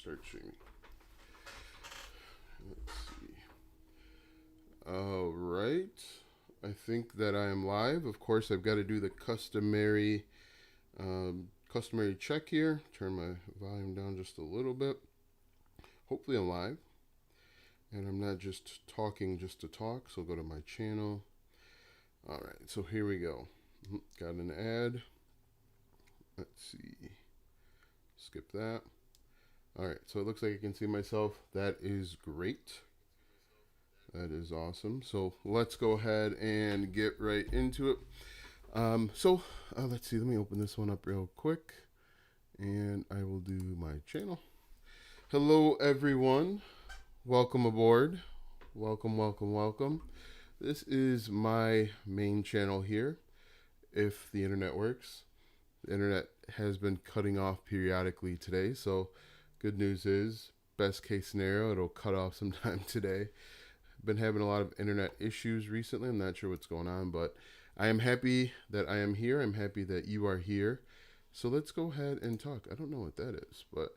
start streaming. Let's see. All right. I think that I am live. Of course, I've got to do the customary check here. Turn my volume down just a little bit. Hopefully I'm live. And I'm not just talking just to talk. So go to my channel. All right. So here we go. Got an ad. Let's see. Skip that. All right. So it looks like I can see myself. That is great. That is awesome. So let's go ahead and get right into it. Let's see. Let me open this one up real quick. And I will do my channel. Hello, everyone. Welcome aboard. Welcome, welcome, welcome. This is my main channel here, if the internet works. The internet has been cutting off periodically today, so good news is, best case scenario, it'll cut off sometime today. Been having a lot of internet issues recently. I'm not sure what's going on, but I am happy that I am here. I'm happy that you are here. So let's go ahead and talk. I don't know what that is, but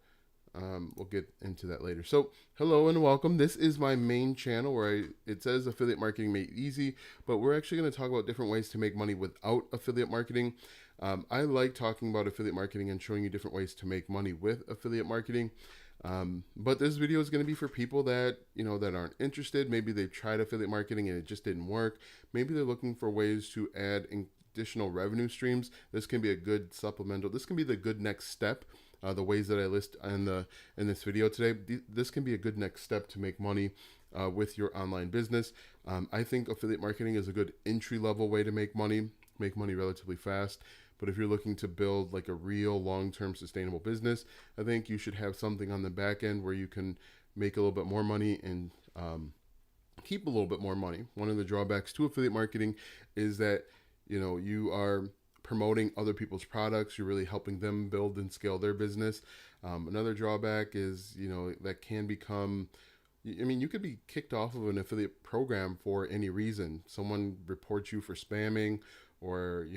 we'll get into that later. So hello and welcome. This is my main channel where it says affiliate marketing made easy, but we're actually going to talk about different ways to make money without affiliate marketing. I like talking about affiliate marketing and showing you different ways to make money with affiliate marketing. But this video is going to be for people that, that aren't interested. Maybe they've tried affiliate marketing and it just didn't work. Maybe they're looking for ways to add additional revenue streams. This can be a good supplemental. This can be the good next step. The ways that I list in this video today, this can be a good next step to make money with your online business. I think affiliate marketing is a good entry-level way to make money relatively fast. But if you're looking to build like a real long-term sustainable business, I think you should have something on the back end where you can make a little bit more money and keep a little bit more money. One of the drawbacks to affiliate marketing is that, you are promoting other people's products. You're really helping them build and scale their business. Another drawback is, that can become, you could be kicked off of an affiliate program for any reason. Someone reports you for spamming, or,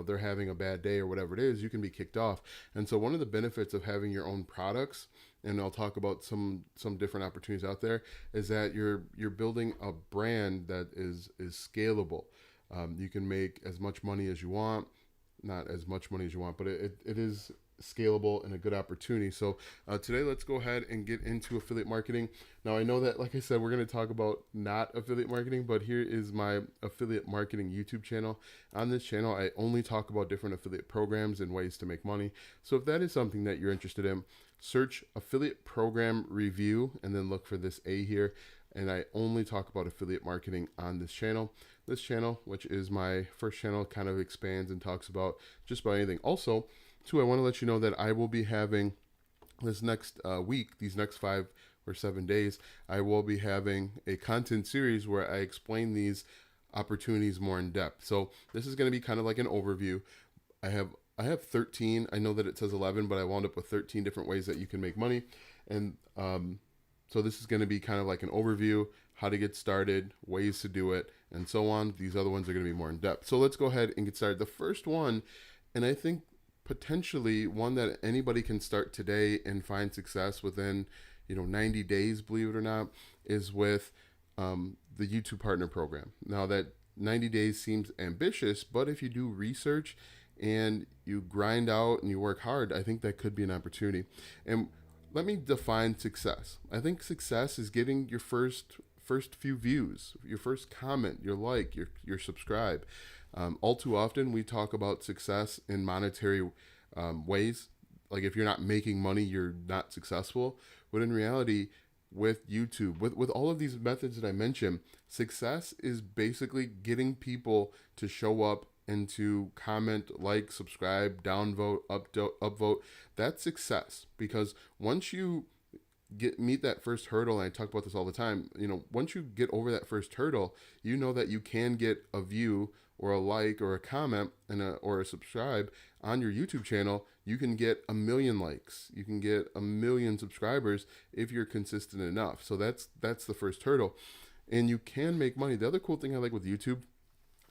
they're having a bad day or whatever it is, you can be kicked off. And so one of the benefits of having your own products, and I'll talk about some different opportunities out there, is that you're building a brand that is scalable. You can make as much money as you want, not as much money as you want, but it is scalable and a good opportunity. So today let's go ahead and get into affiliate marketing. Now I know that, like I said, we're going to talk about not affiliate marketing, but here is my affiliate marketing YouTube channel. On this channel, I only talk about different affiliate programs and ways to make money. So if that is something that you're interested in, search affiliate program review and then look for this A here. And I only talk about affiliate marketing on this channel. This channel, which is my first channel, kind of expands and talks about just about anything. Also, too, I want to let you know that I will be having this next week, these next 5 or 7 days, I will be having a content series where I explain these opportunities more in depth. So this is going to be kind of like an overview. I have 13. I know that it says 11, but I wound up with 13 different ways that you can make money. And so this is going to be kind of like an overview, how to get started, ways to do it, and so on. These other ones are going to be more in depth. So let's go ahead and get started. The first one, and I think potentially one that anybody can start today and find success within, 90 days, believe it or not, is with the YouTube Partner Program. Now that 90 days seems ambitious, but if you do research and you grind out and you work hard, I think that could be an opportunity. And let me define success. I think success is getting your first few views, your first comment, your like, your subscribe. All too often we talk about success in monetary ways. Like if you're not making money, you're not successful. But in reality, with YouTube, with all of these methods that I mentioned, success is basically getting people to show up and to comment, like, subscribe, downvote, upvote. That's success, because once you meet that first hurdle, and I talk about this all the time, once you get over that first hurdle, you know that you can get a view or a like or a comment or a subscribe on your YouTube channel. You can get 1 million likes. You can get 1 million subscribers if you're consistent enough. So that's the first hurdle, and you can make money. The other cool thing I like with YouTube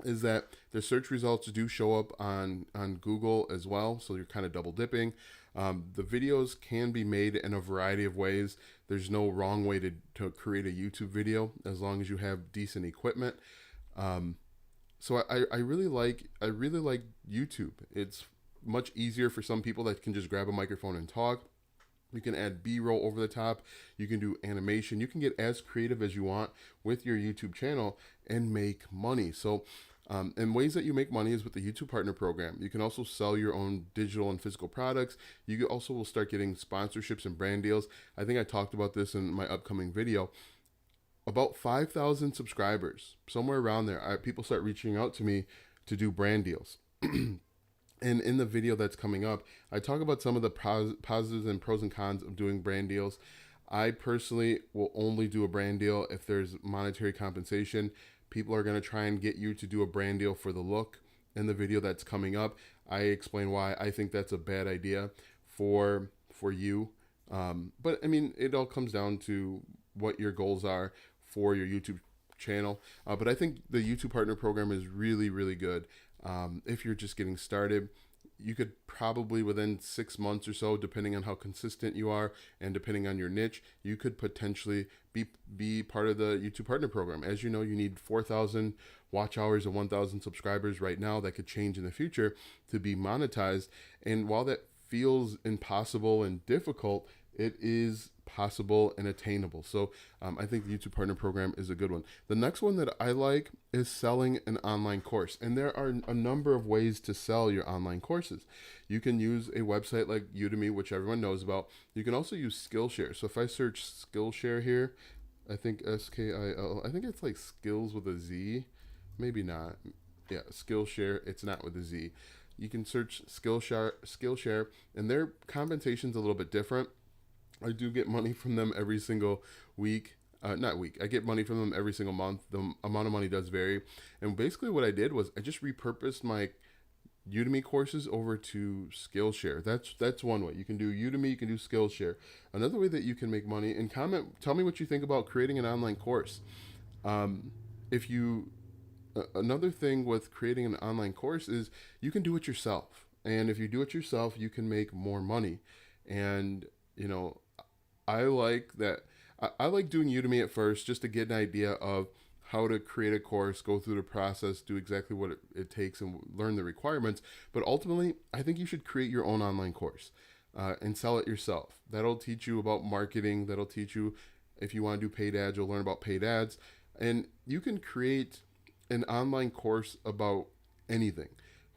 is that the search results do show up on Google as well. So you're kind of double dipping. The videos can be made in a variety of ways. There's no wrong way to create a YouTube video as long as you have decent equipment. So I really like YouTube. It's much easier for some people that can just grab a microphone and talk. You can add B-roll over the top. You can do animation. You can get as creative as you want with your YouTube channel and make money. So, and ways that you make money is with the YouTube Partner Program. You can also sell your own digital and physical products. You also will start getting sponsorships and brand deals. I think I talked about this in my upcoming video. About 5,000 subscribers, somewhere around there, people start reaching out to me to do brand deals. And in the video that's coming up, I talk about some of the positives and pros and cons of doing brand deals. I personally will only do a brand deal if there's monetary compensation. People are going to try and get you to do a brand deal for the look. In the video that's coming up, I explain why I think that's a bad idea for you. But I mean, it all comes down to what your goals are for your YouTube channel. But I think the YouTube Partner Program is really, really good. If you're just getting started, you could probably within 6 months or so, depending on how consistent you are and depending on your niche, you could potentially be part of the YouTube Partner Program. As you know, you need 4,000 watch hours and 1,000 subscribers right now. That could change in the future to be monetized. And while that feels impossible and difficult, it is possible and attainable. So I think the YouTube Partner Program is a good one. The next one that I like is selling an online course. And there are a number of ways to sell your online courses. You can use a website like Udemy, which everyone knows about. You can also use Skillshare. So if I search Skillshare here, I think SKIL, I think it's like skills with a Z. Maybe not. Yeah, Skillshare. It's not with a Z. You can search Skillshare, and their compensation's a little bit different. I do get money from them every single week. I get money from them every single month. The amount of money does vary. And basically what I did was I just repurposed my Udemy courses over to Skillshare. That's one way. You can do Udemy, you can do Skillshare. Another way that you can make money, and tell me what you think about creating an online course. Another thing with creating an online course is you can do it yourself. And if you do it yourself, you can make more money. And, you know, I like that. I like doing Udemy at first just to get an idea of how to create a course, go through the process, do exactly what it takes and learn the requirements. But ultimately, I think you should create your own online course and sell it yourself. That'll teach you about marketing. That'll teach you, if you want to do paid ads, you'll learn about paid ads. And you can create an online course about anything.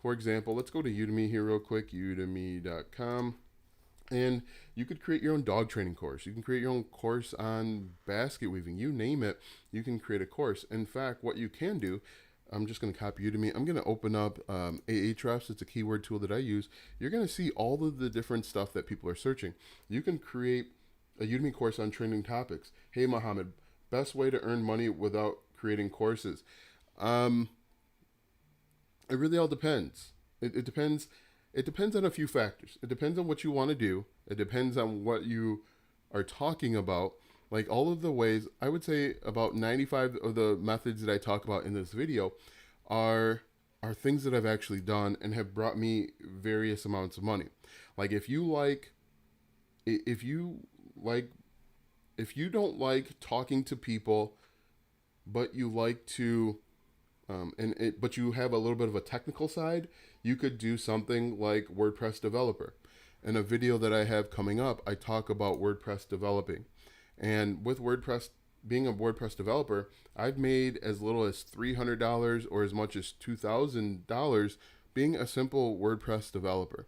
For example, let's go to Udemy here real quick, udemy.com. And you could create your own dog training course. You can create your own course on basket weaving. You name it, you can create a course. In fact, what you can do, I'm just going to copy Udemy. I'm going to open up Ahrefs. It's a keyword tool that I use. You're going to see all of the different stuff that people are searching. You can create a Udemy course on trending topics. Hey, Mohammed, best way to earn money without creating courses. It really all depends. It depends. It depends on a few factors. It depends on what you want to do. It depends on what you are talking about. Like all of the ways, I would say about 95 of the methods that I talk about in this video are things that I've actually done and have brought me various amounts of money. Like if you don't like talking to people, but you like to but you have a little bit of a technical side, you could do something like WordPress developer. In a video that I have coming up, I talk about WordPress developing. And with WordPress, being a WordPress developer, I've made as little as $300 or as much as $2,000 being a simple WordPress developer.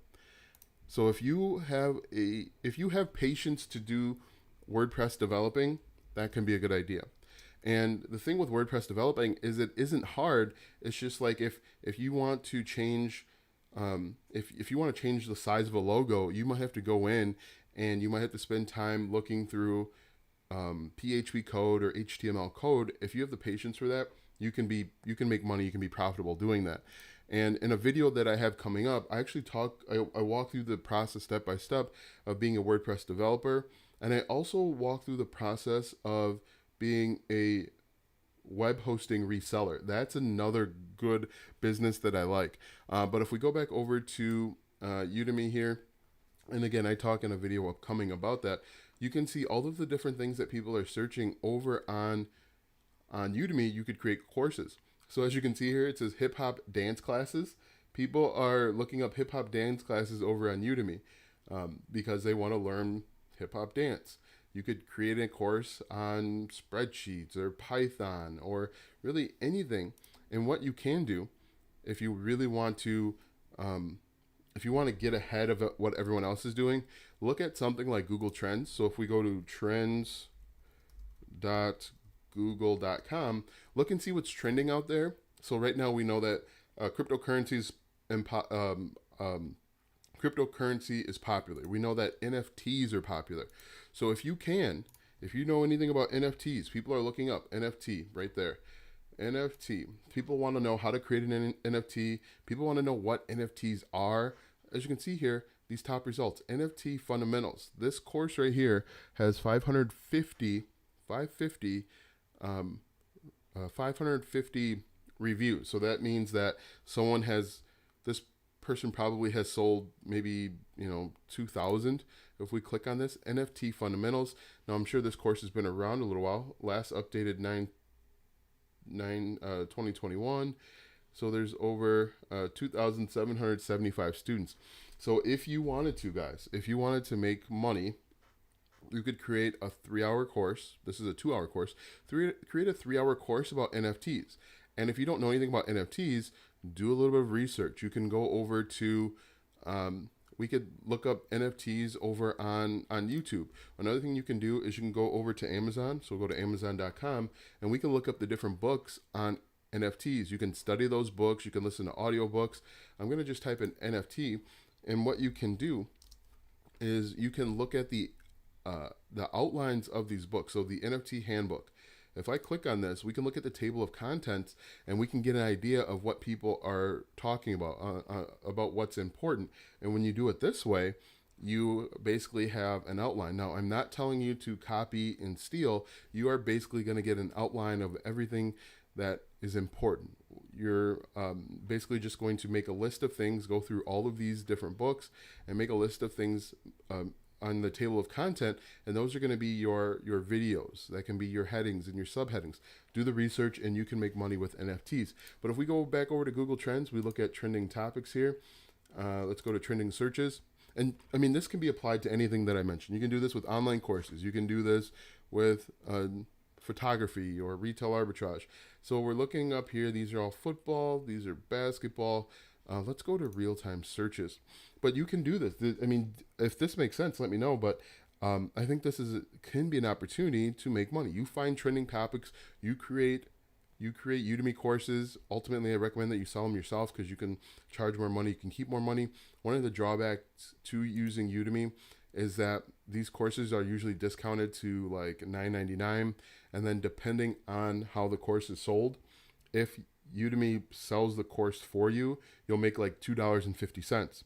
So if you have patience to do WordPress developing, that can be a good idea. And the thing with WordPress developing is it isn't hard. It's just like if you want to change, if you want to change the size of a logo, you might have to go in and you might have to spend time looking through PHP code or HTML code. If you have the patience for that, you can make money. You can be profitable doing that. And in a video that I have coming up, I actually I walk through the process step by step of being a WordPress developer, and I also walk through the process of being a web hosting reseller. That's another good business that I like. But if we go back over to Udemy here, And again, I talk in a video upcoming about that. You can see all of the different things that people are searching over on Udemy. You could create courses. So as you can see here, it says hip hop dance classes. People are looking up hip hop dance classes over on Udemy because they want to learn hip hop dance. You could create a course on spreadsheets or Python or really anything. And what you can do, if you really want to, if you want to get ahead of what everyone else is doing, look at something like Google Trends. So if we go to trends.google.com, look and see what's trending out there. So right now we know that cryptocurrencies cryptocurrency is popular. We know that NFTs are popular. So if you know anything about NFTs, people are looking up NFT right there. NFT. People want to know how to create an NFT. People want to know what NFTs are. As you can see here, these top results, NFT fundamentals. This course right here has 550 reviews. So that means that this person probably has sold maybe 2,000. If we click on this NFT fundamentals, now I'm sure this course has been around a little while. Last updated 2021. So there's over 2,775 students. So if you wanted to, guys, if you wanted to make money, you could create a 3-hour course. This is a 2-hour course. Create a 3-hour course about NFTs. And if you don't know anything about NFTs, do a little bit of research. You can go over to, we could look up NFTs over on YouTube. Another thing you can do is you can go over to Amazon. So go to Amazon.com and we can look up the different books on NFTs. You can study those books. You can listen to audiobooks. I'm going to just type in NFT. And what you can do is you can look at the outlines of these books. So the NFT handbook. If I click on this, we can look at the table of contents and we can get an idea of what people are talking about what's important. And when you do it this way, you basically have an outline. Now, I'm not telling you to copy and steal. You are basically going to get an outline of everything that is important. You're basically just going to make a list of things, go through all of these different books and make a list of things on the table of content, and those are going to be your videos. That can be your headings and your subheadings. Do the research and you can make money with NFTs. But if we go back over to Google Trends, we look at trending topics here. Let's go to trending searches. And I mean, this can be applied to anything that I mentioned. You can do this with online courses. You can do this with photography or retail arbitrage. So we're looking up here. These are all football. These are basketball. Let's go to real-time searches. But you can do this. I mean, if this makes sense, let me know. But I think this can be an opportunity to make money. You find trending topics. You create Udemy courses. Ultimately, I recommend that you sell them yourself because you can charge more money. You can keep more money. One of the drawbacks to using Udemy is that these courses are usually discounted to like $9.99. And then depending on how the course is sold, if Udemy sells the course for you, you'll make like $2.50.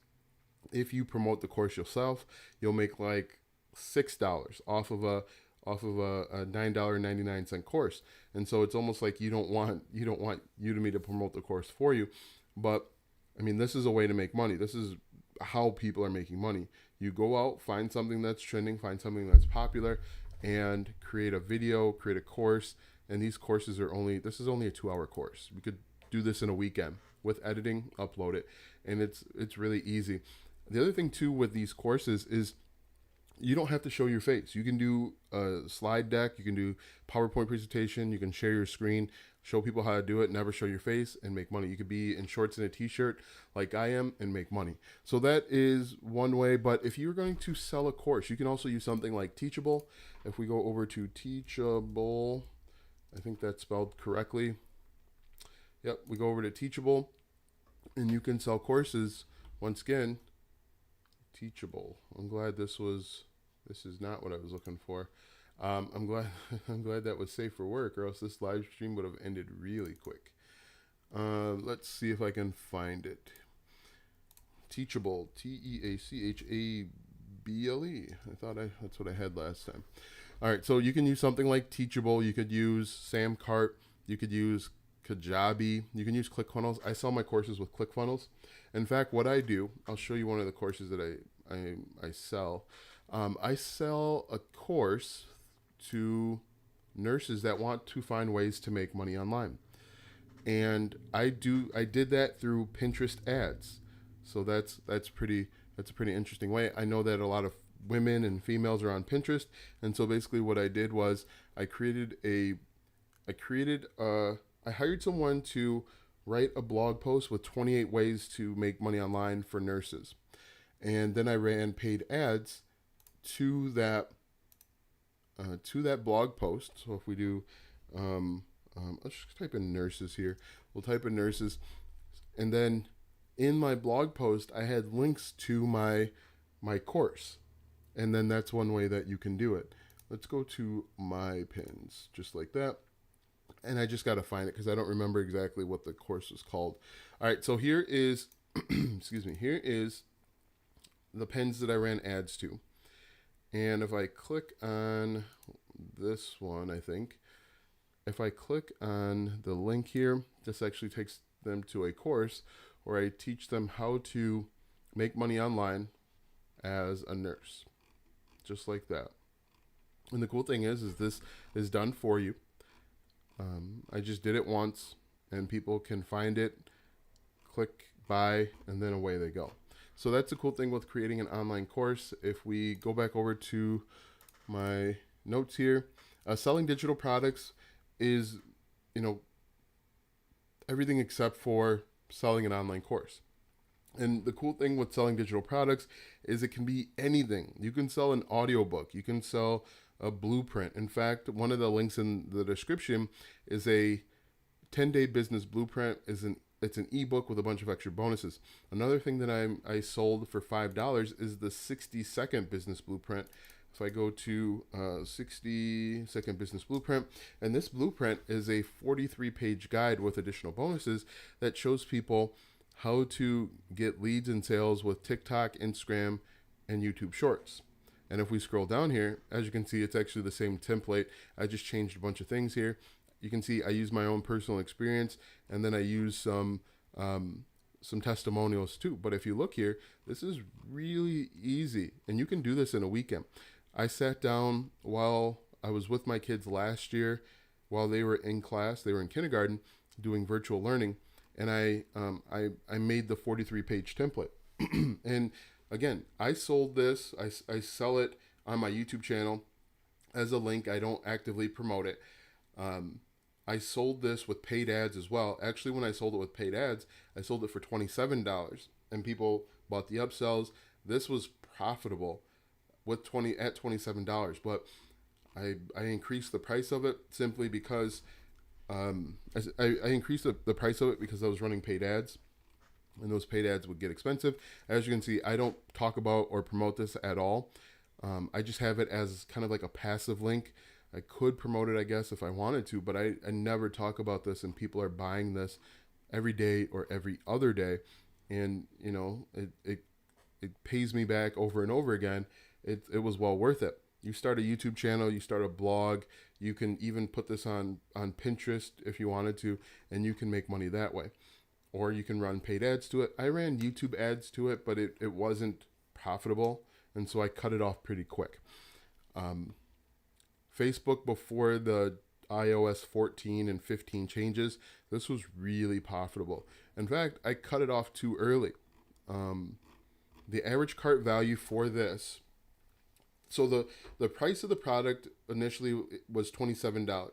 If you promote the course yourself, you'll make like $6 off of a $9.99 course. And so it's almost like you don't want Udemy to promote the course for you. But I mean, this is a way to make money. This is how people are making money. You go out, find something that's trending, find something that's popular, and create a video, create a course. And these courses this is only a 2-hour course. We could do this in a weekend with editing, upload it, and it's really easy. The other thing too with these courses is you don't have to show your face. You can do a slide deck, you can do PowerPoint presentation, you can share your screen, show people how to do it, never show your face, and make money. You could be in shorts and a t-shirt like I am and make money. So that is one way. But if you're going to sell a course, you can also use something like Teachable. If we go over to Teachable, I think that's spelled correctly. Yep, we go over to Teachable and you can sell courses. Once again, Teachable. I'm glad this is not what I was looking for. I'm glad that was safe for work, or else this live stream would have ended really quick. Let's see if I can find it. Teachable, Teachable. I thought that's what I had last time. All right, so you can use something like Teachable. You could use Samcart. You could use Kajabi. You can use ClickFunnels. I sell my courses with ClickFunnels. In fact, what I do, I'll show you one of the courses that I sell. I sell a course to nurses that want to find ways to make money online, and I did that through Pinterest ads. So that's a pretty interesting way. I know that a lot of women and females are on Pinterest, and so basically what I did was I created a I created I hired someone to write a blog post with 28 ways to make money online for nurses, and then I ran paid ads to that blog post. So if we do, let's just type in nurses here. We'll type in nurses, and then in my blog post, I had links to my course, and then that's one way that you can do it. Let's go to my pins, just like that, and I just got to find it because I don't remember exactly what the course was called. All right, so here is, excuse me, here is the pins that I ran ads to. And if I click on this one, I think, if I click on the link here, this actually takes them to a course where I teach them how to make money online as a nurse, just like that. And the cool thing is this is done for you. I just did it once, and people can find it, click buy, and then away they go. So that's the cool thing with creating an online course. If we go back over to my notes here, selling digital products is, everything except for selling an online course. And the cool thing with selling digital products is it can be anything. You can sell an audiobook. You can sell a blueprint. In fact, one of the links in the description is a 10-day business blueprint. It's an ebook with a bunch of extra bonuses. Another thing that I sold for $5 is the 60-second business blueprint. If I go to 60-second business blueprint, and this blueprint is a 43-page guide with additional bonuses that shows people how to get leads and sales with TikTok, Instagram, and YouTube Shorts. And if we scroll down here, as you can see, it's actually the same template. I just changed a bunch of things here. You can see I use my own personal experience, and then I use some testimonials too. But if you look here, this is really easy, and you can do this in a weekend. I sat down while I was with my kids last year, while they were in class, they were in kindergarten, doing virtual learning, and I made the 43-page template. And again, I sold this. I sell it on my YouTube channel as a link. I don't actively promote it. I sold this with paid ads as well. Actually, when I sold it with paid ads, I sold it for $27, and people bought the upsells. This was profitable with $27, but I increased the price of it simply because I increased the price of it because I was running paid ads, and those paid ads would get expensive. As you can see, I don't talk about or promote this at all. I just have it as kind of like a passive link. I could promote it, I guess, if I wanted to, but I never talk about this, and people are buying this every day or every other day. And, it pays me back over and over again. It was well worth it. You start a YouTube channel, you start a blog, you can even put this on Pinterest if you wanted to, and you can make money that way. Or you can run paid ads to it. I ran YouTube ads to it, but it wasn't profitable, and so I cut it off pretty quick. Facebook, before the iOS 14 and 15 changes, this was really profitable. In fact, I cut it off too early. The average cart value for this, so the price of the product initially was $27.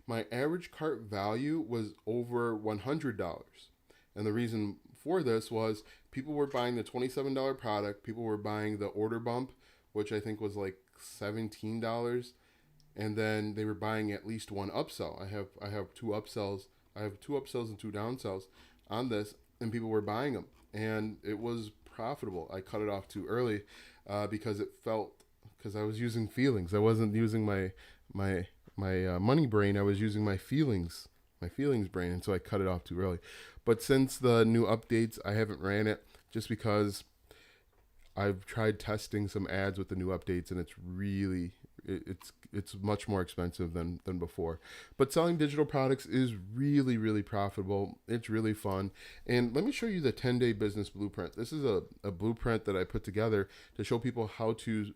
My average cart value was over $100. And the reason for this was people were buying the $27 product. People were buying the order bump, which I think was like $17. And then they were buying at least one upsell. I have two upsells. I have two upsells and two downsells on this, and people were buying them, and it was profitable. I cut it off too early because I was using feelings. I wasn't using my money brain. I was using my feelings brain, and so I cut it off too early. But since the new updates, I haven't ran it just because I've tried testing some ads with the new updates, and it's really it's much more expensive than before. But selling digital products is really, really profitable. It's really fun. And let me show you the 10-day business blueprint. This is a blueprint that I put together to show people how to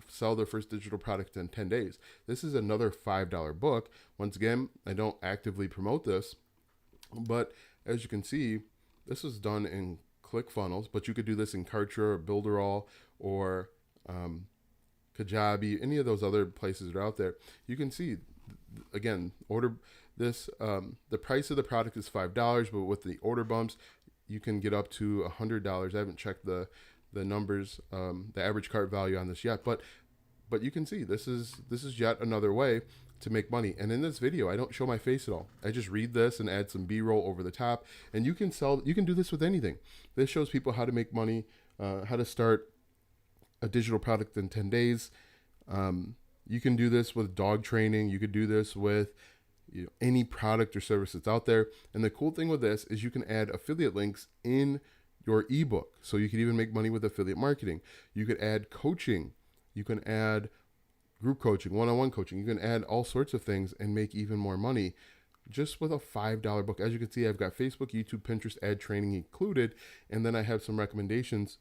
sell their first digital product in 10 days. This is another $5 book. Once again, I don't actively promote this, but as you can see, this was done in ClickFunnels, but you could do this in Kartra or Builderall or Kajabi, any of those other places that are out there. You can see, again, order this. The price of the product is $5, but with the order bumps, you can get up to $100. I haven't checked the numbers, the average cart value on this yet, but you can see this is yet another way to make money. And in this video, I don't show my face at all. I just read this and add some B-roll over the top, and you can do this with anything. This shows people how to make money, how to start a digital product in 10 days. You can do this with dog training. You could do this with any product or service that's out there. And the cool thing with this is you can add affiliate links in your ebook. So you could even make money with affiliate marketing. You could add coaching. You can add group coaching, one-on-one coaching. You can add all sorts of things and make even more money just with a $5 book. As you can see, I've got Facebook, YouTube, Pinterest ad training included. And then I have some recommendations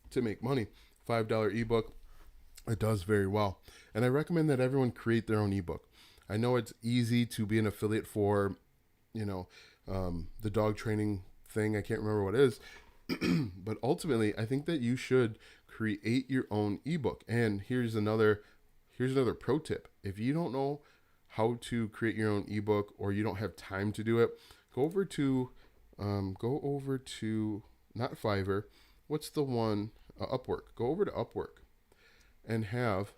to make money. $5 ebook. It does very well. And I recommend that everyone create their own ebook. I know it's easy to be an affiliate for, the dog training thing. I can't remember what it is. But ultimately, I think that you should create your own ebook. And here's another pro tip. If you don't know how to create your own ebook, or you don't have time to do it, go over to not Fiverr. What's the one? Upwork. Go over to Upwork and have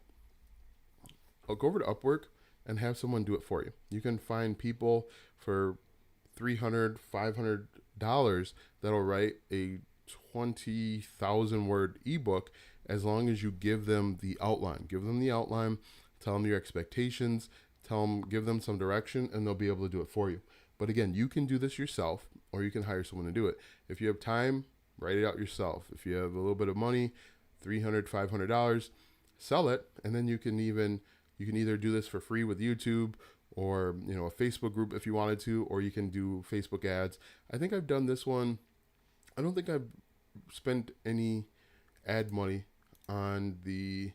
someone do it for you. You can find people for $300, $500 that'll write a 20,000 word ebook, as long as you give them the outline. Give them the outline, tell them your expectations, give them some direction, and they'll be able to do it for you. But again, you can do this yourself, or you can hire someone to do it. If you have time, write it out yourself. If you have a little bit of money, $300, $500, sell it, and then you can either do this for free with YouTube, or a Facebook group if you wanted to, or you can do Facebook ads. I think I've done this one. I don't think I've spent any ad money on the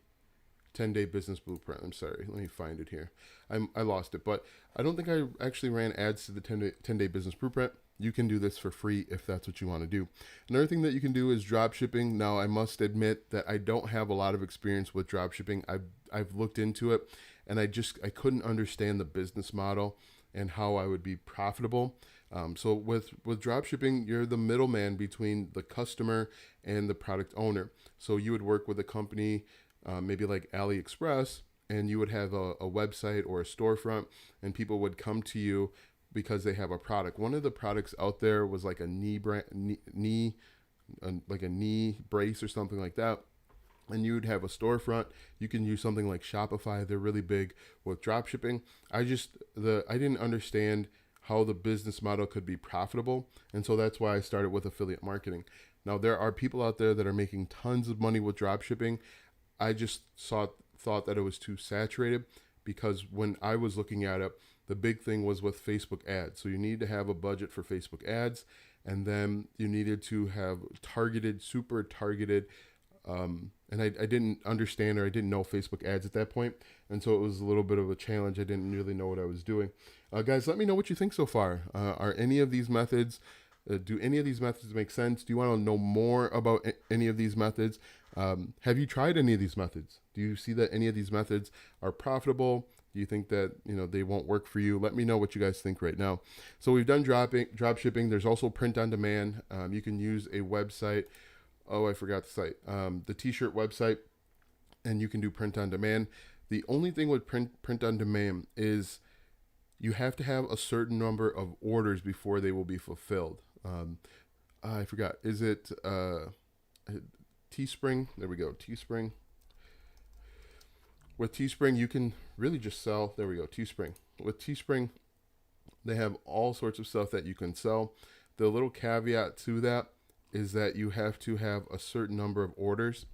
10-day business blueprint. I'm sorry, let me find it here. I lost it, but I don't think I actually ran ads to the 10-day business blueprint. You can do this for free if that's what you want to do. Another thing that you can do is drop shipping. Now, I must admit that I don't have a lot of experience with drop shipping. I've looked into it, and I couldn't understand the business model and how I would be profitable. So with drop shipping, you're the middleman between the customer and the product owner. So you would work with a company, maybe like AliExpress, and you would have a website or a storefront, and people would come to you because they have a product. One of the products out there was like a knee brace or something like that. And you'd have a storefront. You can use something like Shopify. They're really big with drop shipping. I didn't understand how the business model could be profitable. And so that's why I started with affiliate marketing. Now, there are people out there that are making tons of money with drop shipping. I just thought that it was too saturated, because when I was looking at it, the big thing was with Facebook ads. So you need to have a budget for Facebook ads, and then you needed to have super targeted, and I didn't understand, or I didn't know Facebook ads at that point. And so it was a little bit of a challenge. I didn't really know what I was doing. Guys, let me know what you think so far. Are any of these methods, do any of these methods make sense? Do you want to know more about any of these methods? Have you tried any of these methods? Do you see that any of these methods are profitable? Do you think that they won't work for you? Let me know what you guys think right now. So we've done drop shipping. There's also print on demand. You can use a website. Oh, I forgot the site. The t-shirt website, and you can do print on demand. The only thing with print on demand is you have to have a certain number of orders before they will be fulfilled. I forgot. Is it Teespring? There we go. Teespring. With Teespring, you can really just sell. There we go. Teespring. With Teespring, they have all sorts of stuff that you can sell. The little caveat to that is that you have to have a certain number of orders.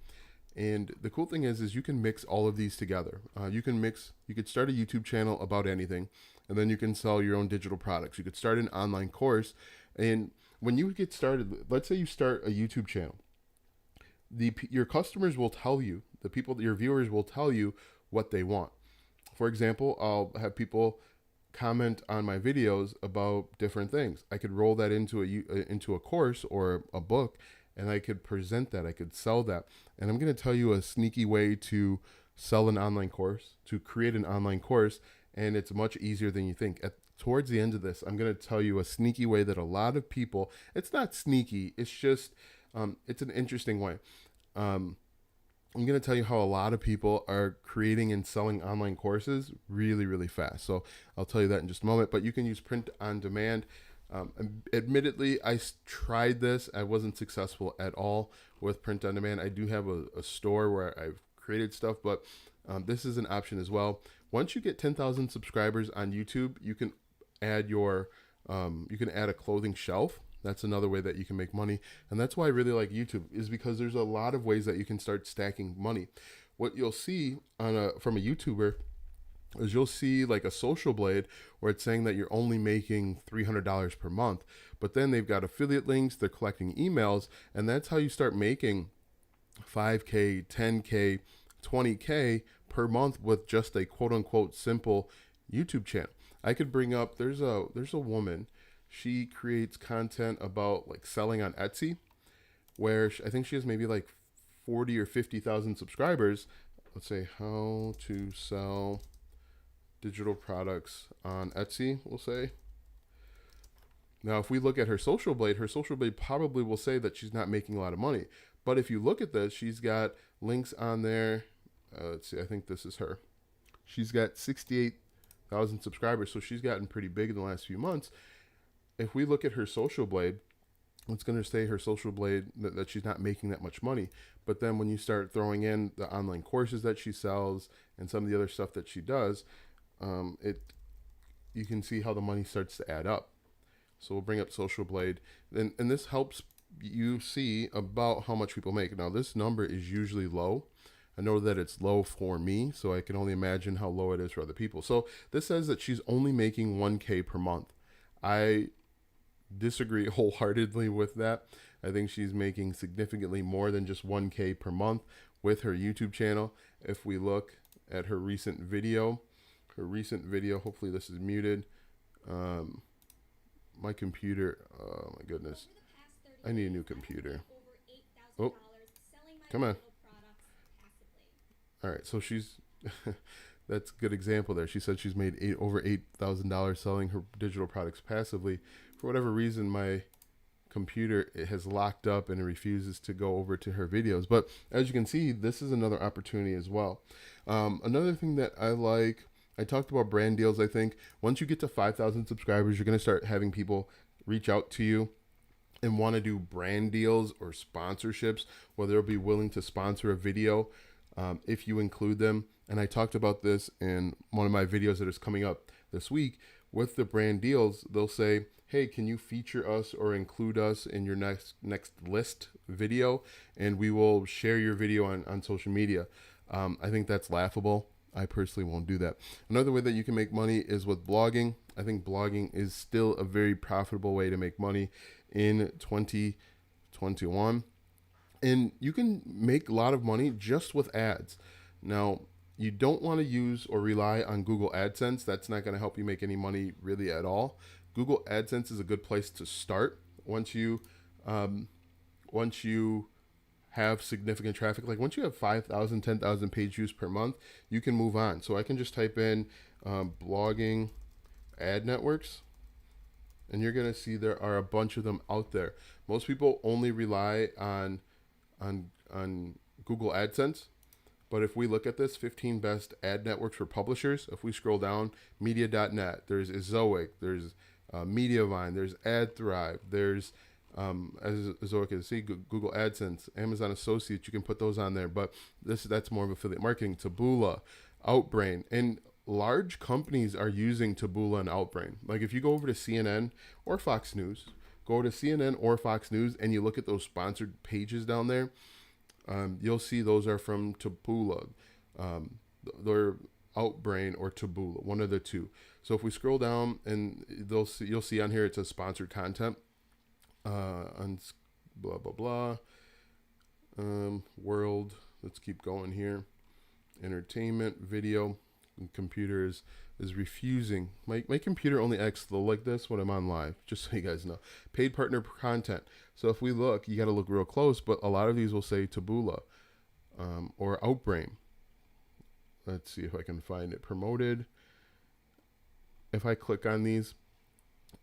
And the cool thing is you can mix all of these together. You could start a YouTube channel about anything, and then you can sell your own digital products. You could start an online course. And when you get started, let's say you start a YouTube channel, your customers will tell you, your viewers will tell you what they want. For example, I'll have people comment on my videos about different things. I could roll that into a course or a book, and I could present that. I could sell that. And I'm going to tell you a sneaky way to sell an online course, to create an online course, and it's much easier than you think. Towards the end of this, I'm going to tell you a sneaky way that a lot of people, it's not sneaky, it's just, it's an interesting way. I'm going to tell you how a lot of people are creating and selling online courses really, really fast. So I'll tell you that in just a moment, but you can use print on demand. Admittedly, I tried this. I wasn't successful at all with print on demand. I do have a store where I've created stuff, but this is an option as well. Once you get 10,000 subscribers on YouTube, you can add a clothing shelf. That's another way that you can make money. And that's why I really like YouTube, is because there's a lot of ways that you can start stacking money. What you'll see from a YouTuber is you'll see like a Social Blade where it's saying that you're only making $300 per month, but then they've got affiliate links, they're collecting emails, and that's how you start making 5K, 10K, 20K per month with just a quote unquote simple YouTube channel. I could bring up, there's a woman, she creates content about like selling on Etsy, where I think she has maybe like 40 or 50,000 subscribers. Let's say how to sell digital products on Etsy, we'll say. Now, if we look at her Social Blade probably will say that she's not making a lot of money. But if you look at this, she's got links on there. Let's see, I think this is her. She's got 68,000 subscribers, so she's gotten pretty big in the last few months. If we look at her Social Blade, it's going to say her Social Blade that she's not making that much money. But then when you start throwing in the online courses that she sells and some of the other stuff that she does, you can see how the money starts to add up. So we'll bring up Social Blade, and this helps you see about how much people make. Now this number is usually low. I know that it's low for me, so I can only imagine how low it is for other people. So this says that she's only making 1K per month. I disagree wholeheartedly with that. I think she's making significantly more than just 1K per month with her YouTube channel. If we look at her recent video, hopefully this is muted. My computer, oh my goodness. I need a new computer. Oh, come on. All right, so she's, that's a good example there. She said she's made over $8,000 selling her digital products passively. For whatever reason, my computer has locked up and it refuses to go over to her videos. But as you can see, this is another opportunity as well. Another thing that I like, I talked about brand deals. I think once you get to 5,000 subscribers, you're going to start having people reach out to you and want to do brand deals or sponsorships, where they'll be willing to sponsor a video if you include them. And I talked about this in one of my videos that is coming up this week. With the brand deals, they'll say, hey, can you feature us or include us in your next list video? And we will share your video on social media. I think that's laughable. I personally won't do that. Another way that you can make money is with blogging. I think blogging is still a very profitable way to make money in 2021. And you can make a lot of money just with ads. Now, you don't want to use or rely on Google Adsense. That's not going to help you make any money really at all. Google Adsense is a good place to start once you have significant traffic. Like once you have 5,000, 10,000 page views per month, you can move on. So I can just type in blogging ad networks, and you're going to see there are a bunch of them out there. Most people only rely on Google AdSense. But if we look at this, 15 best ad networks for publishers, if we scroll down, media.net, there's Ezoic, there's Mediavine, there's AdThrive, there's, as Ezoic can see, Google AdSense, Amazon Associates, you can put those on there. But that's more of affiliate marketing. Taboola, Outbrain, and large companies are using Taboola and Outbrain. Like if you go over to CNN or Fox News, and you look at those sponsored pages down there, you'll see those are from Taboola. They're Outbrain or Taboola, one of the two. So if we scroll down, and you'll see on here it says sponsored content, on blah blah blah, world. Let's keep going here. Entertainment, video, and computers is refusing. My computer only acts like this when I'm on live, just so you guys know. Paid partner content. So if we look, you got to look real close, but a lot of these will say Taboola or Outbrain. Let's see if I can find it. Promoted. If I click on these,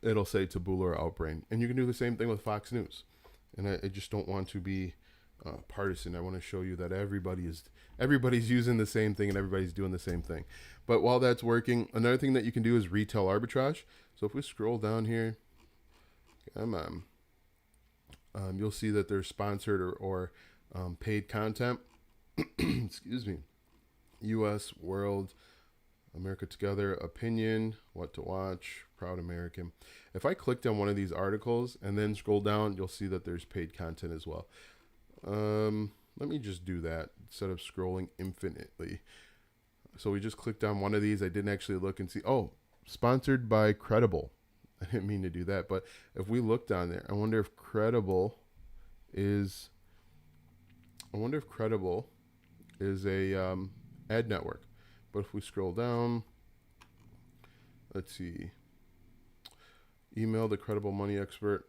it'll say Taboola or Outbrain. And you can do the same thing with Fox News. And I just don't want to be partisan. I want to show you that everybody's using the same thing and everybody's doing the same thing. But while that's working, another thing that you can do is retail arbitrage. So if we scroll down here, come on, you'll see that there's sponsored or paid content. Excuse me. U.S., World, America Together, Opinion, What to Watch, Proud American. If I clicked on one of these articles and then scroll down, you'll see that there's paid content as well. Let me just do that instead of scrolling infinitely. So we just clicked on one of these. I didn't actually look and see, oh, sponsored by Credible. I didn't mean to do that, but if we look down there, I wonder if Credible is a ad network. But if we scroll down, let's see, email the Credible money expert.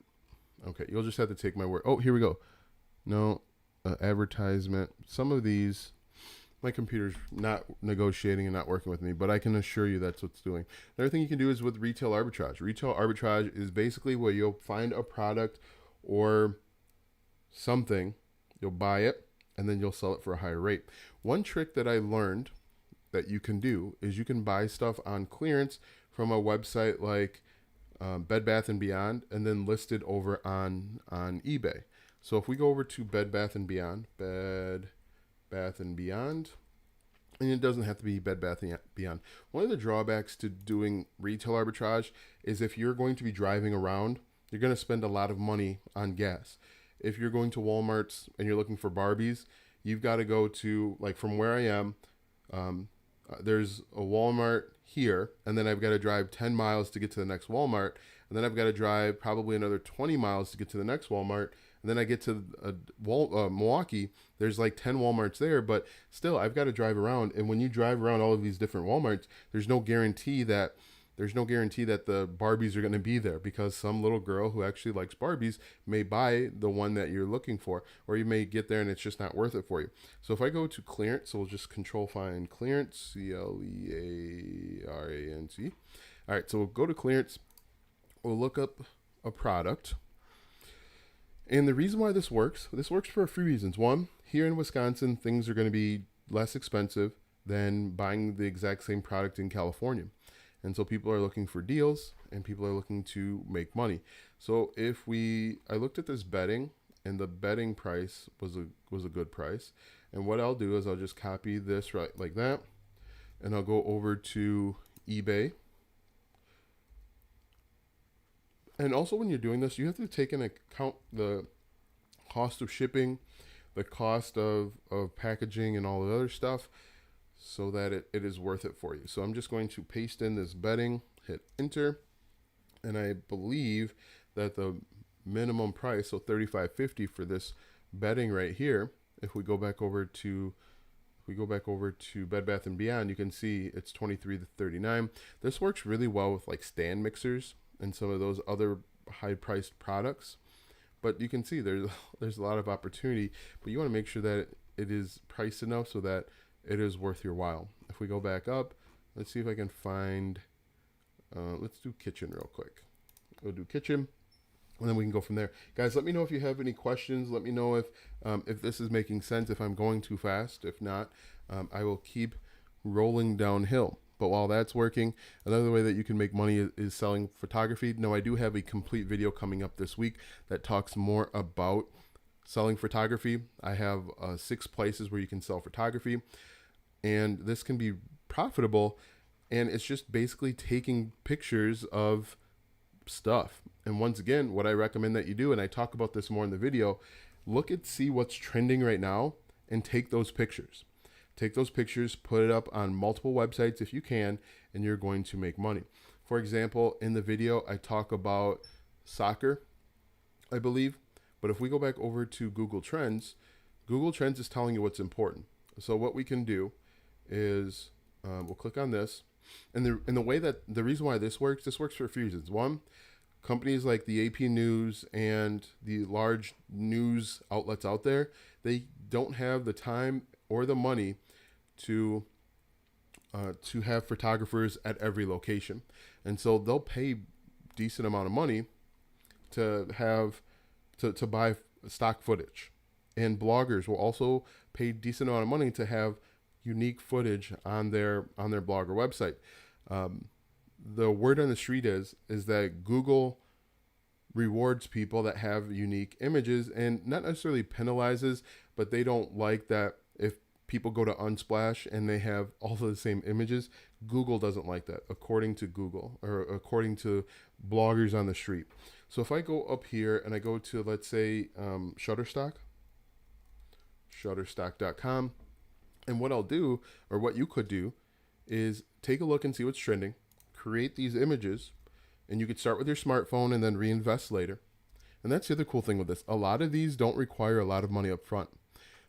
Okay, you'll just have to take my word. Oh, here we go. No, advertisement. Some of these, my computer's not negotiating and not working with me, but I can assure you that's what's doing. Another thing you can do is with retail arbitrage. Retail arbitrage is basically where you'll find a product or something, you'll buy it, and then you'll sell it for a higher rate. One trick that I learned that you can do is you can buy stuff on clearance from a website like Bed Bath & Beyond and then list it over on eBay. So if we go over to Bed Bath & Beyond, and it doesn't have to be Bed Bath & Beyond. One of the drawbacks to doing retail arbitrage is if you're going to be driving around, you're going to spend a lot of money on gas. If you're going to Walmart's and you're looking for Barbies, you've got to go to, like from where I am, there's a Walmart here, and then I've got to drive 10 miles to get to the next Walmart, and then I've got to drive probably another 20 miles to get to the next Walmart, and then I get to Milwaukee, there's like 10 Walmarts there, but still I've got to drive around, and when you drive around all of these different Walmarts, there's no guarantee that the Barbies are going to be there, because some little girl who actually likes Barbies may buy the one that you're looking for, or you may get there and it's just not worth it for you. So if I go to clearance, so we'll just control find clearance, Clearance. All right, so we'll go to clearance. We'll look up a product. And the reason why this works for a few reasons. One, here in Wisconsin, things are going to be less expensive than buying the exact same product in California. And so people are looking for deals and people are looking to make money. So I looked at this betting, and the betting price was a good price. And what I'll do is I'll just copy this right like that, and I'll go over to eBay. And also when you're doing this, you have to take into account the cost of shipping, the cost of packaging and all the other stuff, so that it is worth it for you. So I'm just going to paste in this betting, hit enter, and I believe that the minimum price, so $35.50 for this betting right here, if we go back over to Bed Bath & Beyond, you can see it's $23 to $39. This works really well with like stand mixers and some of those other high-priced products. But you can see there's a lot of opportunity, but you want to make sure that it is priced enough so that it is worth your while. If we go back up, let's see if I can find, let's do kitchen real quick. We'll do kitchen, and then we can go from there. Guys, let me know if you have any questions. Let me know if this is making sense, if I'm going too fast. If not, I will keep rolling downhill. But while that's working, another way that you can make money is selling photography. Now, I do have a complete video coming up this week that talks more about selling photography. I have 6 places where you can sell photography, and this can be profitable. And it's just basically taking pictures of stuff. And once again, what I recommend that you do, and I talk about this more in the video, see what's trending right now and take those pictures. Take those pictures, put it up on multiple websites if you can, and you're going to make money. For example, in the video, I talk about soccer, I believe. But if we go back over to Google Trends is telling you what's important. So what we can do is we'll click on this. And the reason why this works for a few reasons. One, companies like the AP News and the large news outlets out there, they don't have the time or the money to have photographers at every location. And so they'll pay decent amount of money to buy stock footage. And bloggers will also pay decent amount of money to have unique footage on their blog or website. The word on the street is that Google rewards people that have unique images, and not necessarily penalizes, but they don't like that if people go to Unsplash and they have all of the same images. Google doesn't like that, according to Google, or according to bloggers on the street. So if I go up here and I go to, let's say, Shutterstock.com, and what I'll do, or what you could do, is take a look and see what's trending, create these images, and you could start with your smartphone and then reinvest later. And that's the other cool thing with this. A lot of these don't require a lot of money up front.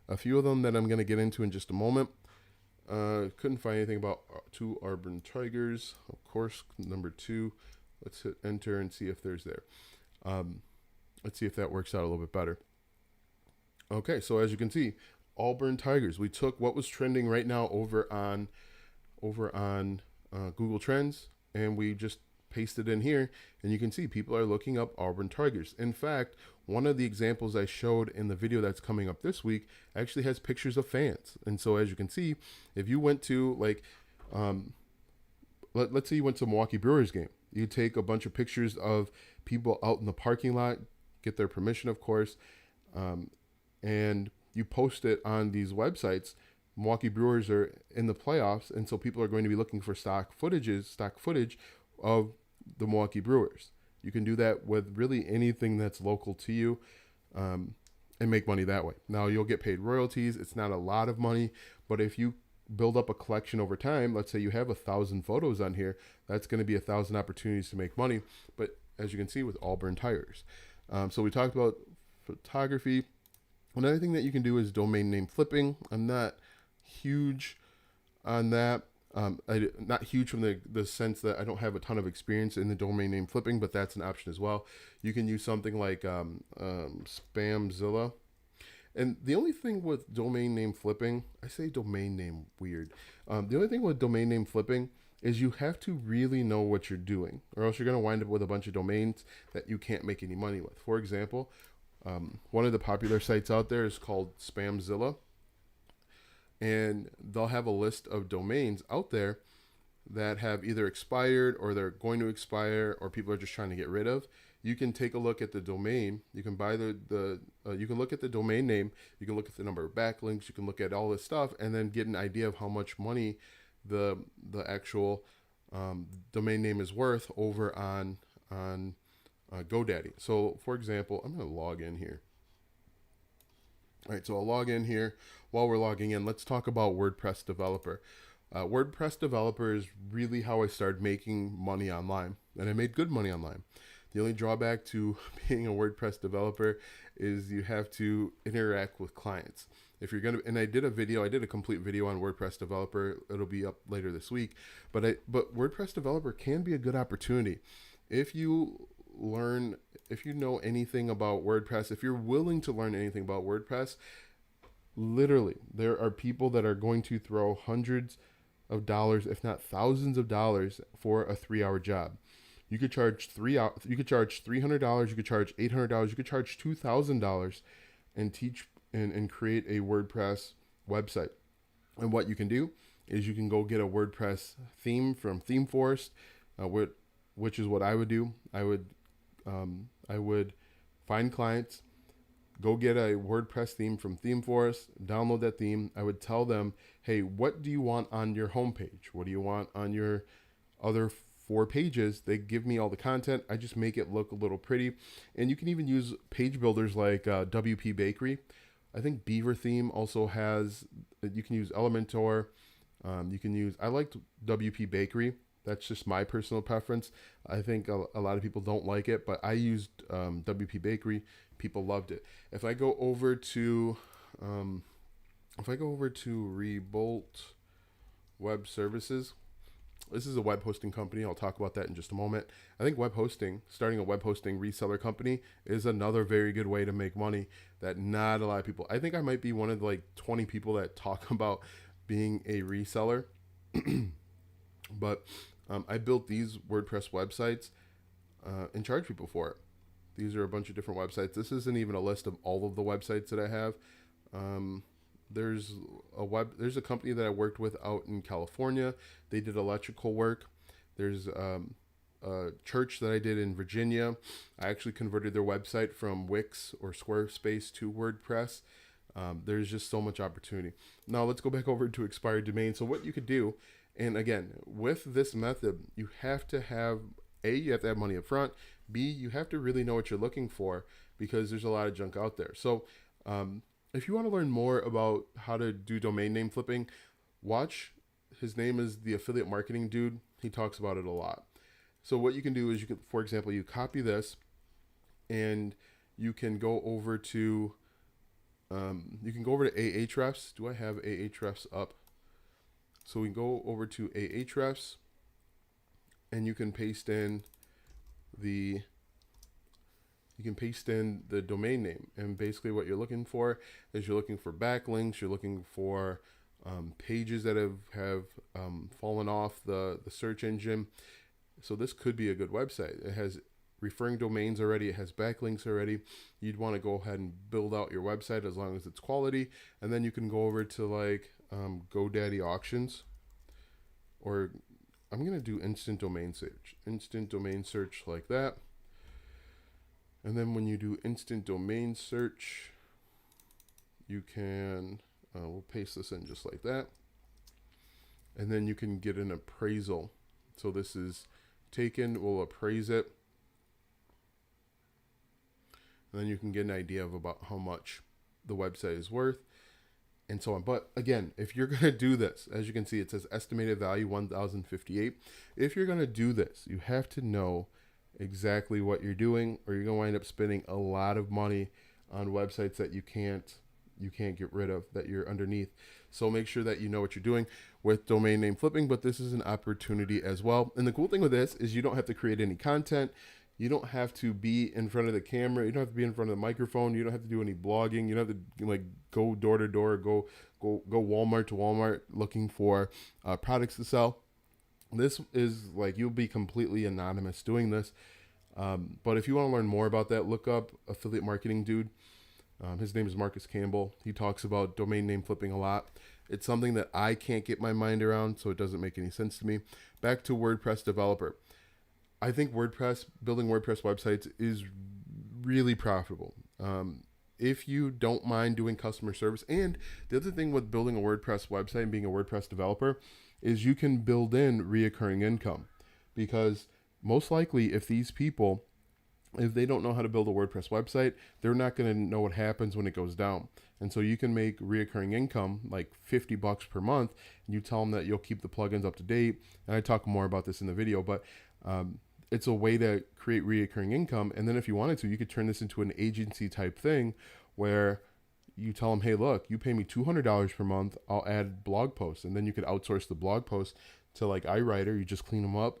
A few of them that I'm going to get into in just a moment. Couldn't find anything about 2 Auburn Tigers. Of course, number 2. Let's hit enter and see if there's there. Let's see if that works out a little bit better. Okay, so as you can see, Auburn Tigers. We took what was trending right now over on Google Trends, and we just pasted in here, and you can see people are looking up Auburn Tigers. In fact, one of the examples I showed in the video that's coming up this week actually has pictures of fans. And so as you can see, if you went to let's say you went to a Milwaukee Brewers game, you take a bunch of pictures of people out in the parking lot, get their permission, of course, and you post it on these websites. Milwaukee Brewers are in the playoffs, and so people are going to be looking for stock footage of the Milwaukee Brewers. You can do that with really anything that's local to you, and make money that way. Now, you'll get paid royalties. It's not a lot of money, but if you build up a collection over time, let's say you have 1,000 photos on here, that's going to be 1,000 opportunities to make money. But as you can see with Auburn Tires. So we talked about photography. Another thing that you can do is domain name flipping. I'm not huge on that. Not huge from the sense that I don't have a ton of experience in the domain name flipping, but that's an option as well. You can use something like Spamzilla. And the only thing with domain name flipping, I say domain name weird. The only thing with domain name flipping is you have to really know what you're doing, or else you're going to wind up with a bunch of domains that you can't make any money with. For example, one of the popular sites out there is called Spamzilla. And they'll have a list of domains out there that have either expired or they're going to expire or people are just trying to get rid of. You can take a look at the domain. You can buy you can look at the domain name. You can look at the number of backlinks. You can look at all this stuff and then get an idea of how much money the actual domain name is worth over on GoDaddy. So, for example, I'm going to log in here. All right, so I'll log in here. While we're logging in, let's talk about WordPress Developer. WordPress Developer is really how I started making money online, and I made good money online. The only drawback to being a WordPress developer is you have to interact with clients. If you're gonna, and I did a complete video on WordPress Developer. It'll be up later this week. But WordPress Developer can be a good opportunity if you know anything about WordPress. If you're willing to learn anything about WordPress. Literally, there are people that are going to throw hundreds of dollars, if not thousands of dollars, for a 3-hour job. You could charge $300. You could charge $800. You could charge $2,000 and teach and create a WordPress website. And what you can do is you can go get a WordPress theme from ThemeForest, which is what I would do. I would find clients. Go get a WordPress theme from ThemeForest, download that theme. I would tell them, hey, what do you want on your homepage? What do you want on your other 4 pages? They give me all the content. I just make it look a little pretty. And you can even use page builders like WP Bakery, I think Beaver Theme also has, you can use Elementor. You can use, I liked WP Bakery. That's just my personal preference. I think a lot of people don't like it, but I used WP Bakery. People loved it. If I go over to, Revolt Web Services, this is a web hosting company. I'll talk about that in just a moment. I think starting a web hosting reseller company is another very good way to make money that not a lot of people, I think I might be one of the like 20 people that talk about being a reseller. But I built these WordPress websites and charge people for it. These are a bunch of different websites. This isn't even a list of all of the websites that I have. There's a company that I worked with out in California. They did electrical work. There's a church that I did in Virginia. I actually converted their website from Wix or Squarespace to WordPress. There's just so much opportunity. Now let's go back over to expired domain. So what you could do, and again, with this method, you have to have money up front. B, you have to really know what you're looking for, because there's a lot of junk out there. So if you want to learn more about how to do domain name flipping, watch. His name is the Affiliate Marketing Dude. He talks about it a lot. So what you can do is for example, you copy this and you can go over to Ahrefs. Do I have Ahrefs up? So we can go over to Ahrefs and you can paste in the domain name. And basically what you're looking for is you're looking for backlinks. You're looking for pages that have fallen off the search engine. So this could be a good website. It has referring domains already. It has backlinks already. You'd want to go ahead and build out your website as long as it's quality. And then you can go over to like GoDaddy auctions, or I'm going to do instant domain search like that. And then when you do instant domain search, you can, we'll paste this in just like that. And then you can get an appraisal. So this is taken, we'll appraise it. And then you can get an idea of about how much the website is worth and so on. But again, if you're going to do this, as you can see, it says estimated value 1,058. If you're going to do this, you have to know exactly what you're doing, or you're going to wind up spending a lot of money on websites that you can't get rid of, that you're underneath. So make sure that you know what you're doing with domain name flipping, but this is an opportunity as well. And the cool thing with this is you don't have to create any content. You don't have to be in front of the camera. You don't have to be in front of the microphone. You don't have to do any blogging. You don't have to like go door to door, go Walmart to Walmart looking for products to sell. This is like, you'll be completely anonymous doing this. But if you want to learn more about that, look up Affiliate Marketing Dude. His name is Marcus Campbell. He talks about domain name flipping a lot. It's something that I can't get my mind around, so it doesn't make any sense to me. Back to WordPress developer. I think building WordPress websites is really profitable. If you don't mind doing customer service. And the other thing with building a WordPress website and being a WordPress developer is you can build in reoccurring income, because most likely if these people, if they don't know how to build a WordPress website, they're not going to know what happens when it goes down. And so you can make reoccurring income like $50 per month, and you tell them that you'll keep the plugins up to date. And I talk more about this in the video, but it's a way to create reoccurring income. And then if you wanted to, you could turn this into an agency type thing where you tell them, hey, look, you pay me $200 per month, I'll add blog posts. And then you could outsource the blog posts to like iWriter. You just clean them up,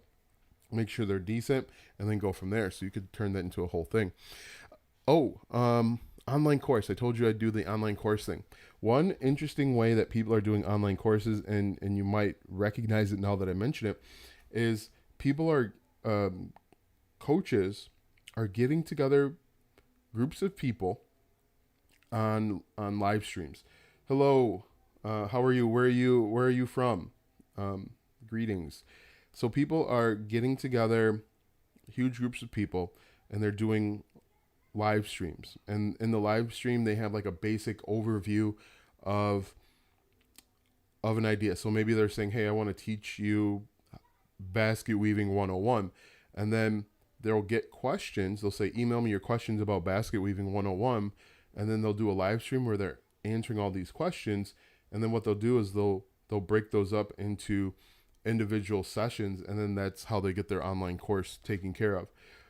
make sure they're decent, and then go from there. So you could turn that into a whole thing. Online course. I told you I'd do the online course thing. One interesting way that people are doing online courses, and you might recognize it now that I mention it, is people are, coaches are getting together groups of people on live streams. Hello, how are you? Where are you from? Greetings. So people are getting together, huge groups of people, and they're doing live streams. And in the live stream, they have like a basic overview of an idea. So maybe they're saying, hey, I want to teach you basket weaving 101. And then they'll get questions. They'll say, email me your questions about basket weaving 101. and then they'll do a live stream where they're answering all these questions. And then what they'll do is they'll break those up into individual sessions, and then that's how they get their online course taken care of.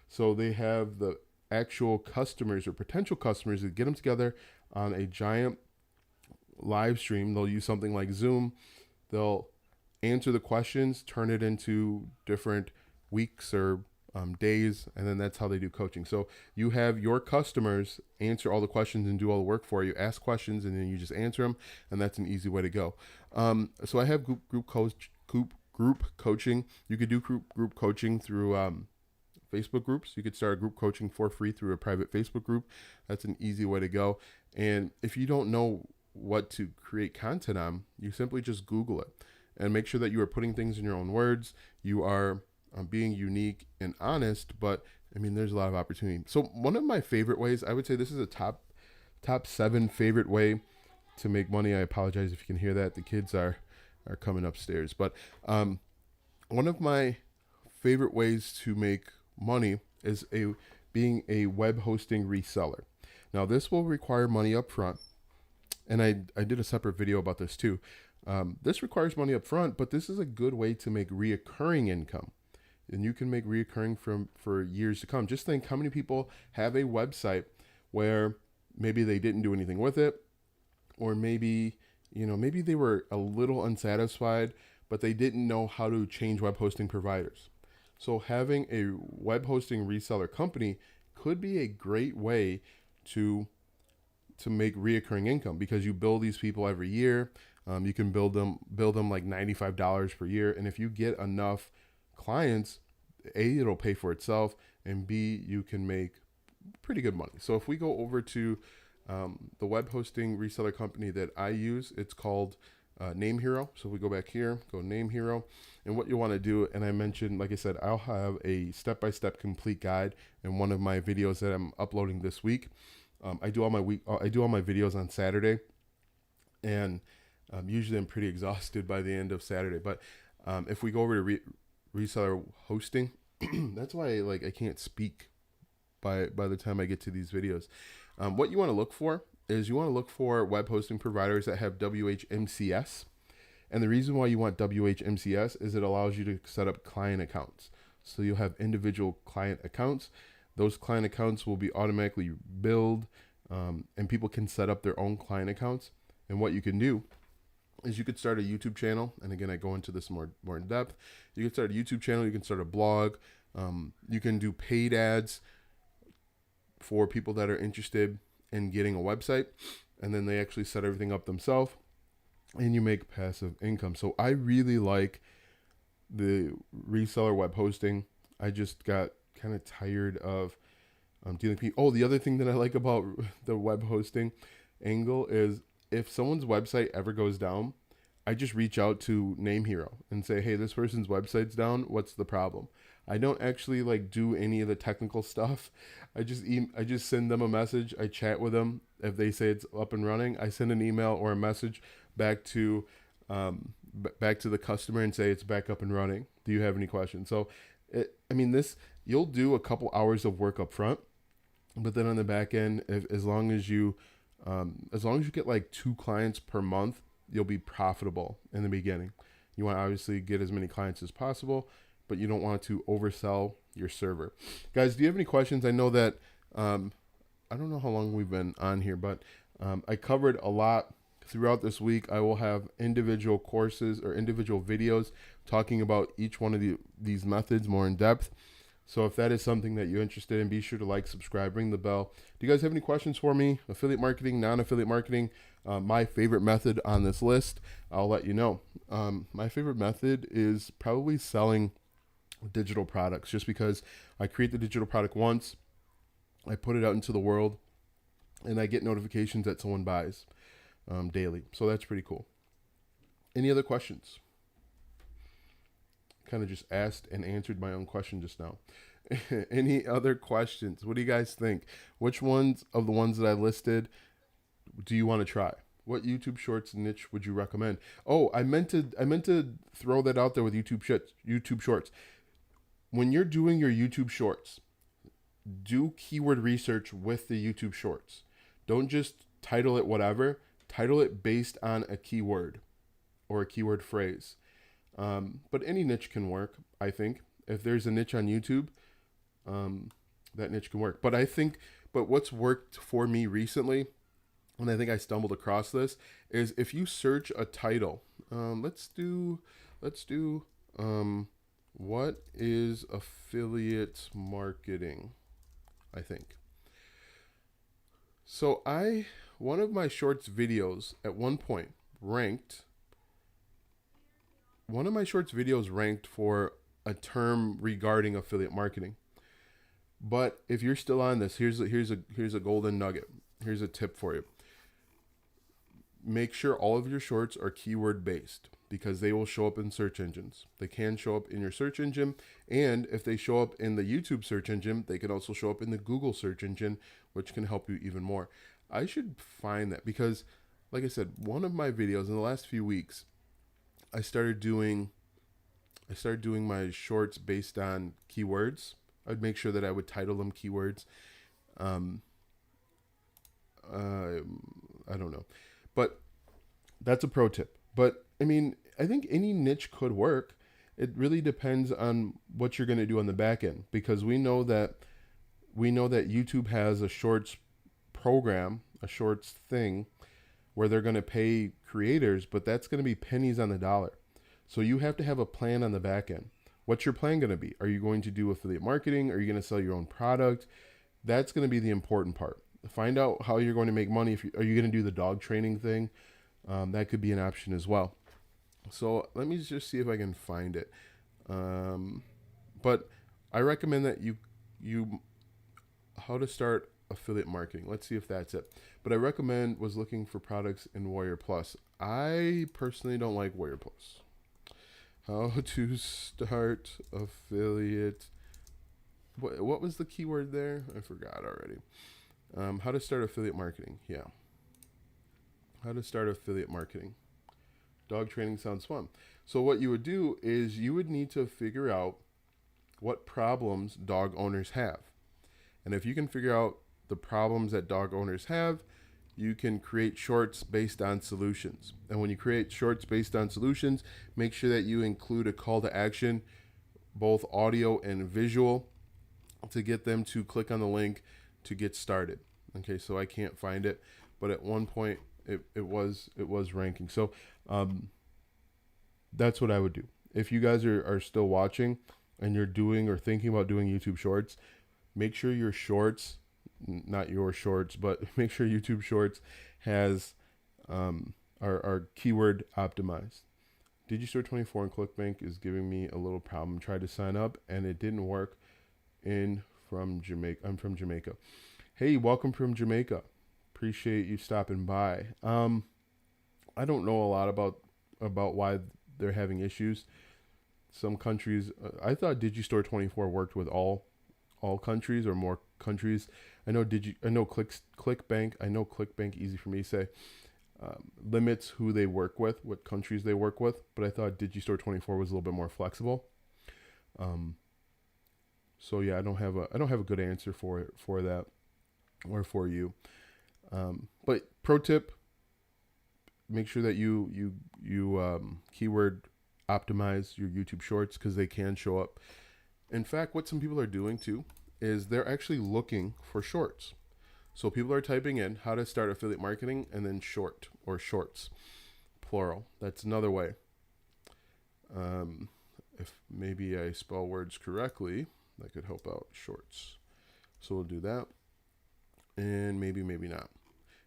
So they have the actual customers or potential customers that get them together on a giant live stream. They'll use something like Zoom. They'll answer the questions, turn it into different weeks or days, and then that's how they do coaching. So you have your customers answer all the questions and do all the work for you, ask questions, and then you just answer them, and that's an easy way to go. So I have group coaching. You could do group coaching through Facebook groups. You could start a group coaching for free through a private Facebook group. That's an easy way to go. And if you don't know what to create content on, you simply just Google it and make sure that you are putting things in your own words. You are being unique and honest, but I mean, there's a lot of opportunity. So one of my favorite ways, I would say this is a top 7 favorite way to make money. I apologize if you can hear that. The kids are coming upstairs, but one of my favorite ways to make money is being a web hosting reseller. Now this will require money up front, and I did a separate video about this too. This requires money up front, but this is a good way to make reoccurring income, and you can make reoccurring for years to come. Just think how many people have a website where maybe they didn't do anything with it, or maybe they were a little unsatisfied, but they didn't know how to change web hosting providers. So having a web hosting reseller company could be a great way to make reoccurring income, because you bill these people every year. You can bill them like $95 per year. And if you get enough clients, A, it'll pay for itself, and B, you can make pretty good money. So if we go over to the web hosting reseller company that I use, it's called Name Hero. So if we go back here, go Name Hero, and what you want to do, and I mentioned, like I said, I'll have a step-by-step complete guide in one of my videos that I'm uploading this week. I do all my videos on Saturday, and usually I'm pretty exhausted by the end of Saturday. But if we go over to reseller hosting, that's why I can't speak by the time I get to these videos. What you want to look for is you want to look for web hosting providers that have WHMCS. And the reason why you want WHMCS is it allows you to set up client accounts. So you'll have individual client accounts. Those client accounts will be automatically billed, and people can set up their own client accounts. And what you can do is you could start a YouTube channel. And again, I go into this more in depth. You can start a YouTube channel. You can start a blog. You can do paid ads for people that are interested in getting a website, and then they actually set everything up themselves, and you make passive income. So I really like the reseller web hosting. I just got kind of tired of dealing with people. Oh, the other thing that I like about the web hosting angle is if someone's website ever goes down, I just reach out to Name Hero and say, hey, this person's website's down. What's the problem? I don't actually do any of the technical stuff. I just send them a message. I chat with them. If they say it's up and running, I send an email or a message back to the customer and say it's back up and running. Do you have any questions? So, you'll do a couple hours of work up front, but then on the back end, as long as you get 2 clients per month, you'll be profitable in the beginning. You want to obviously get as many clients as possible, but you don't want to oversell your server. Guys, do you have any questions? I know that, I don't know how long we've been on here, but I covered a lot throughout this week. I will have individual courses or individual videos talking about each one of these methods more in depth. So if that is something that you're interested in, be sure to subscribe, ring the bell. Do you guys have any questions for me? Affiliate marketing, non-affiliate marketing, my favorite method on this list, I'll let you know. My favorite method is probably selling digital products, just because I create the digital product once, I put it out into the world, and I get notifications that someone buys daily. So that's pretty cool. Any other questions? Kind of just asked and answered my own question just now. Any other questions? What do you guys think? Which ones of the ones that I listed do you want to try? What YouTube Shorts niche would you recommend? Oh, I meant to throw that out there with YouTube Shorts. When you're doing your YouTube Shorts, do keyword research with the YouTube Shorts. Don't just title it whatever. Title it based on a keyword or a keyword phrase. But any niche can work, I think. If there's a niche on YouTube, that niche can work. But what's worked for me recently, and I think I stumbled across this, is if you search a title. Let's do what is affiliate marketing, I think. So one of my shorts videos at one point ranked for a term regarding affiliate marketing. But if you're still on this, here's a golden nugget. Here's a tip for you. Make sure all of your shorts are keyword based, because they will show up in search engines. They can show up in your search engine, and if they show up in the YouTube search engine, they can also show up in the Google search engine, which can help you even more. I should find that, because like I said, one of my videos in the last few weeks, I started doing my shorts based on keywords. I'd make sure that I would title them keywords. I don't know, but that's a pro tip. But I mean, I think any niche could work. It really depends on what you're going to do on the back end, because we know that YouTube has a shorts program, a shorts thing where they're going to pay creators, but that's going to be pennies on the dollar. So you have to have a plan on the back end. What's your plan going to be? Are you going to do affiliate marketing? Are you going to sell your own product? That's going to be the important part. Find out how you're going to make money. Are you going to do the dog training thing? That could be an option as well. So let me just see if I can find it. But I recommend that you how to start affiliate marketing. Let's see if that's it. But I was looking for products in Warrior Plus. I personally don't like Warrior Plus. How to start affiliate. What was the keyword there? I forgot already. How to start affiliate marketing. Yeah. How to start affiliate marketing. Dog training sounds fun. So what you would do is you would need to figure out what problems dog owners have. And if you can figure out the problems that dog owners have, you can create shorts based on solutions. And when you create shorts based on solutions, make sure that you include a call to action, both audio and visual, to get them to click on the link to get started. Okay, so I can't find it, but at one point it was ranking. So that's what I would do. If you guys are still watching and you're doing or thinking about doing YouTube shorts, make sure your shorts, not your shorts, but make sure YouTube shorts has are keyword optimized. Digistore24 and ClickBank is giving me a little problem. Tried to sign up and it didn't work. From Jamaica. I'm from Jamaica. Hey, welcome from Jamaica. Appreciate you stopping by. I don't know a lot about why they're having issues. Some countries, I thought Digistore24 worked with all countries or more countries. I know ClickBank. I know ClickBank, easy for me to say, limits who they work with, what countries they work with. But I thought Digistore24 was a little bit more flexible. So yeah, I don't have a good answer for that or for you. But pro tip, make sure that you keyword optimize your YouTube shorts, because they can show up. In fact, what some people are doing too is they're actually looking for shorts. So people are typing in how to start affiliate marketing and then short or shorts, plural. That's another way. If maybe I spell words correctly, that could help out. Shorts. So we'll do that. And maybe not.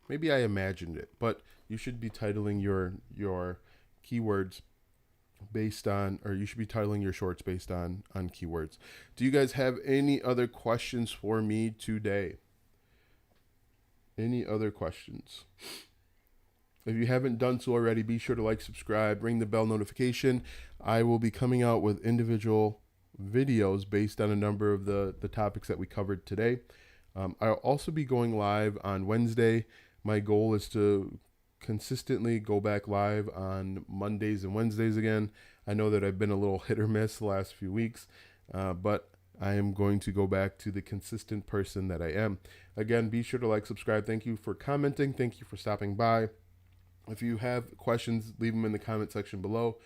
Maybe I imagined it, but you should be titling your keywords based on, or you should be titling your shorts based on keywords. Do you guys have any other questions for me today? Any other questions? If you haven't done so already, be sure to like, subscribe, ring the bell notification. I will be coming out with individual videos based on a number of the topics that we covered today. I'll also be going live on Wednesday. My goal is to consistently go back live on Mondays and Wednesdays again. I know that I've been a little hit or miss the last few weeks, but I am going to go back to the consistent person that I am. Again, be sure to like, subscribe. Thank you for commenting. Thank you for stopping by. If you have questions, leave them in the comment section below.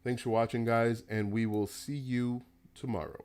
Thanks for watching, guys, and we will see you tomorrow.